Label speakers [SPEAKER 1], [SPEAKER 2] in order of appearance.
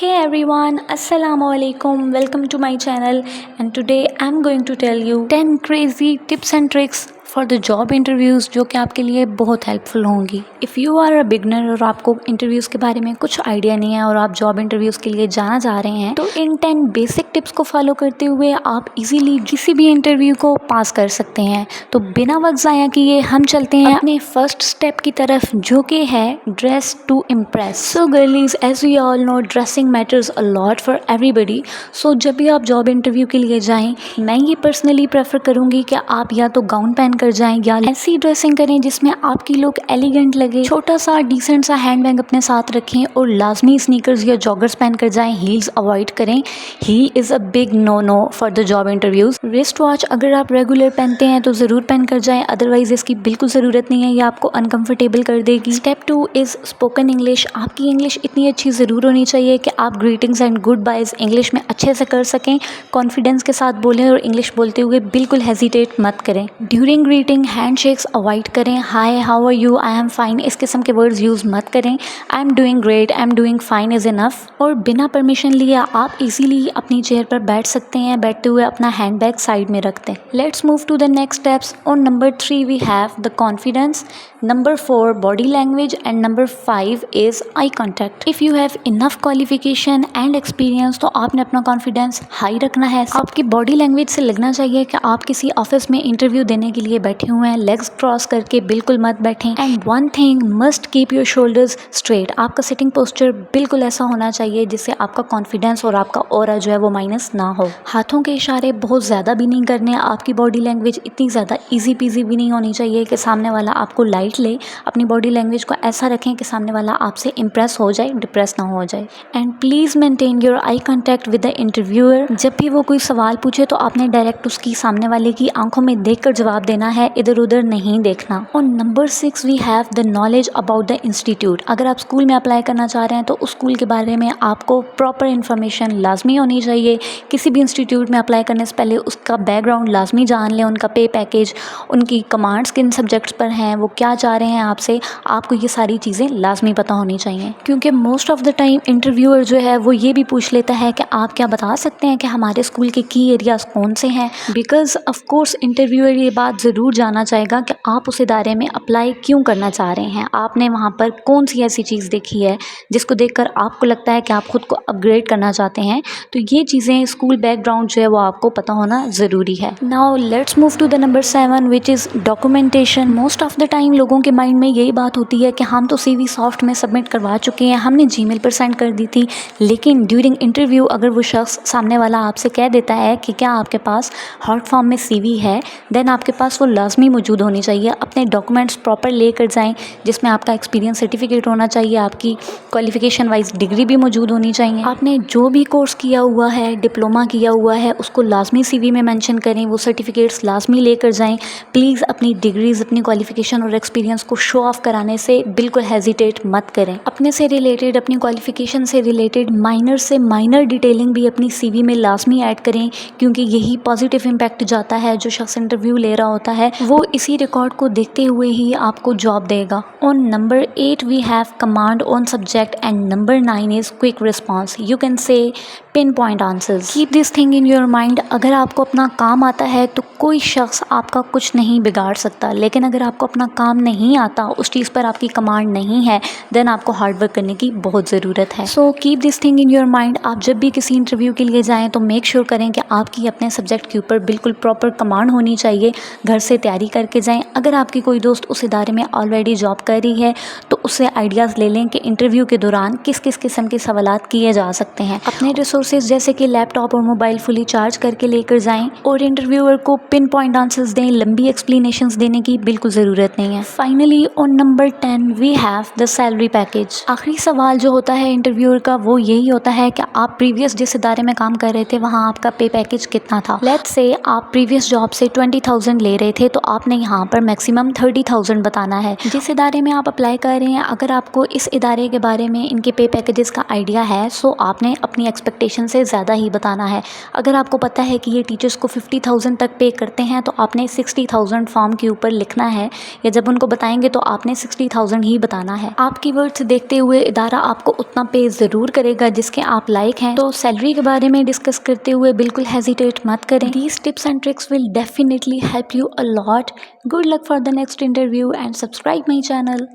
[SPEAKER 1] Hey everyone, Assalamualaikum. Welcome to my channel, and today I'm going to tell you 10 crazy tips and tricks for the job interviews जो कि आपके लिए बहुत helpful होंगी। If you are a beginner और आपको interviews के बारे में कुछ आइडिया नहीं है और आप जॉब इंटरव्यूज़ के लिए जाना चाह रहे हैं, तो इन 10 बेसिक टिप्स को फॉलो करते हुए आप इजीली किसी भी इंटरव्यू को पास कर सकते हैं। तो बिना वक्त ज़ाया किए हम चलते हैं अपने फर्स्ट स्टेप की तरफ, जो कि है dress to impress. So girlies, as we all know, dressing matters a lot for everybody. So जब भी आप जॉब इंटरव्यू के लिए जाएँ, मैं ये पर्सनली प्रेफर करूँगी कि आप या तो गाउन पहन कर जाएं या ऐसी ड्रेसिंग करें जिसमें आपकी लुक एलिगेंट लगे। छोटा सा डिसेंट सा हैंडबैग अपने साथ रखें और लाजमी स्नीकर्स या जॉगर्स पहन कर जाएं। हील्स अवॉइड करें। Heel is a big no no for the job interviews. Wrist watch अगर आप रेगुलर पहनते हैं तो ज़रूर पहन कर जाएं, अदरवाइज इसकी बिल्कुल ज़रूरत नहीं है, ये आपको अनकम्फर्टेबल कर देगी। Step 2 is spoken English. आपकी इंग्लिश इतनी अच्छी ज़रूर होनी चाहिए कि आप greetings and good byes English में अच्छे से कर सकें। कॉन्फिडेंस के साथ बोलें और इंग्लिश बोलते हुए बिल्कुल हेजिटेट मत करें। ड्यूरिंग ग्रीटिंग हैंडशेक्स अवॉइड करें। Hi, how are you, I am fine, इस किस्म के वर्ड्स यूज़ मत करें। I am doing great, I am doing fine is enough. और बिना परमिशन लिए आप इजीली अपनी चेयर पर बैठ सकते हैं। बैठते हुए अपना हैंडबैग साइड में रख दें। Let's move to the next steps. On number 3 we have the confidence, number 4 body language and number 5 is eye contact. If you have enough qualification and experience तो आपने अपना कॉन्फिडेंस हाई रखना है। आपकी body language से लगना चाहिए कि आप किसी ऑफिस में इंटरव्यू देने के लिए बैठे हुए हैं। लेग्स क्रॉस करके बिल्कुल मत बैठें। And one thing, must keep your shoulders straight. आपका सिटिंग पोस्चर बिल्कुल ऐसा होना चाहिए जिससे आपका कॉन्फिडेंस और आपका ऑरा जो है वो माइनस ना हो। हाथों के इशारे बहुत ज़्यादा भी नहीं करने। आपकी बॉडी लैंग्वेज इतनी ज़्यादा ईजी पीजी भी नहीं होनी चाहिए कि सामने वाला आपको लाइट ले। अपनी बॉडी लैंग्वेज को ऐसा रखें कि सामने वाला आपसे इम्प्रेस हो जाए, डिप्रेस ना हो जाए। And please maintain your eye contact with the interviewer. जब भी वो कोई सवाल पूछे तो आपने डायरेक्ट उसकी सामने वाले की आंखों में देखकर जवाब देना है, इधर उधर नहीं देखना। और number 6 we have the knowledge about the institute. अगर आप स्कूल में अप्लाई करना चाह रहे हैं तो उस स्कूल के बारे में आपको प्रॉपर इन्फॉर्मेशन लाजमी होनी चाहिए। किसी भी इंस्टीट्यूट में अप्लाई करने से पहले उसका बैकग्राउंड लाजमी जान लें, उनका पे पैकेज, उनकी कमांड्स किन सब्जेक्ट्स पर हैं, वो क्या चाह रहे हैं आपसे। आपको ये सारी चीज़ें लाजमी पता होनी चाहिए, क्योंकि most of the time interviewer जो है वो ये भी पूछ लेता है कि आप क्या बता सकते हैं कि हमारे स्कूल के की एरियाज़ कौन से हैं। बिकॉज ऑफकोर्स इंटरव्यूअर ये बात ज़रूर जानना चाहेगा कि आप उस इदारे में अप्लाई क्यों करना चाह रहे हैं। आपने वहाँ पर कौन सी ऐसी चीज़ देखी है जिसको देखकर आपको लगता है कि आप खुद को अपग्रेड करना चाहते हैं। तो ये चीज़ें, स्कूल बैकग्राउंड जो है वो आपको पता होना ज़रूरी है। Now let's move to the number 7 which is documentation. Most of the time लोगों के माइंड में यही बात होती है कि हम तो CV सॉफ्ट में सबमिट करवा चुके हैं, हमने Gmail पर सेंड कर दी थी। लेकिन ड्यूरिंग इंटरव्यू अगर वो शख्स सामने वाला आपसे कह देता है कि क्या आपके पास हॉट फॉर्म में CV है, देन आपके पास वो लाजमी मौजूद होनी चाहिए। अपने डॉक्यूमेंट्स प्रॉपर लेकर जाएं, जिसमें आपका एक्सपीरियंस सर्टिफिकेट होना चाहिए, आपकी क्वालिफिकेशन वाइज डिग्री भी मौजूद होनी चाहिए। आपने जो भी कोर्स किया हुआ है, डिप्लोमा किया हुआ है, उसको लाजमी CV में मेंशन करें। वो सर्टिफिकेट्स लाजमी लेकर जाएं। प्लीज़ अपनी डिग्रीज़, अपनी क्वालिफिकेशन और एक्सपीरियंस को शो ऑफ कराने से बिल्कुल हेजिटेट मत करें। अपने से रिलेटेड, अपनी क्वालिफिकेशन से रिलेटेड माइनर से माइनर डिटेलिंग भी अपनी CV में लाजमी ऐड करें, क्योंकि यही पॉजिटिव इम्पैक्ट जाता है। जो शख्स इंटरव्यू ले रहा होता है वो इसी रिकॉर्ड को देखते हुए ही आपको जॉब देगा। On number 8 we have command on subject and number 9 is quick response. You can say pin point answers. Keep this thing in your mind. अगर आपको अपना काम आता है तो कोई शख्स आपका कुछ नहीं बिगाड़ सकता, लेकिन अगर आपको अपना काम नहीं आता, उस चीज़ पर आपकी कमांड नहीं है, देन आपको हार्ड वर्क करने की बहुत ज़रूरत है। So keep this thing in your mind. आप जब भी किसी इंटरव्यू के लिए जाएँ तो मेक श्योर करें कि आपकी अपने सब्जेक्ट के ऊपर बिल्कुल प्रॉपर कमांड होनी चाहिए। घर से तैयारी करके जाएँ। अगर आपकी कोई दोस्त उस इदारे में ऑलरेडी जॉब कर रही है तो उससे आइडियाज़ ले लें कि इंटरव्यू के दौरान किस किस किस्म के सवालात किए जा सकते हैं। अपने रिसोर्सेज जैसे कि लैपटॉप और मोबाइल फुली चार्ज करके लेकर जाएं और इंटरव्यूअर को पिन पॉइंट आंसर्स दें। लंबी एक्सप्लेनेशंस देने की बिल्कुल ज़रूरत नहीं है। Finally on number 10 we have the salary package. आखिरी सवाल जो होता है इंटरव्यूअर का वो यही होता है कि आप प्रीवियस जिस इदारे में काम कर रहे थे वहाँ आपका पे पैकेज कितना था। लेट्स से आप प्रीवियस जॉब से 20,000 ले रहे रहे थे तो आपने यहाँ पर मैक्सिमम 30,000 बताना है। जिस इदारे में आप अप्लाई कर रहे हैं, अगर आपको इस इदारे के बारे में, इनके पे पैकेजेस का आइडिया है, सो आपने अपनी एक्सपेक्टेशन से ज़्यादा ही बताना है। अगर आपको पता है कि ये टीचर्स को 50,000 तक पे करते हैं तो आपने 60,000 फॉर्म के ऊपर लिखना है, या जब उनको बताएंगे तो आपने 60,000 ही बताना है। आपकी वर्ड्स देखते हुए इदारा आपको उतना पे ज़रूर करेगा जिसके आप लायक हैं। तो सैलरी के बारे में डिस्कस करते हुए बिल्कुल हेजिटेट मत करें। These tips and tricks will definitely help you a lot. Good luck for the next interview and subscribe my channel.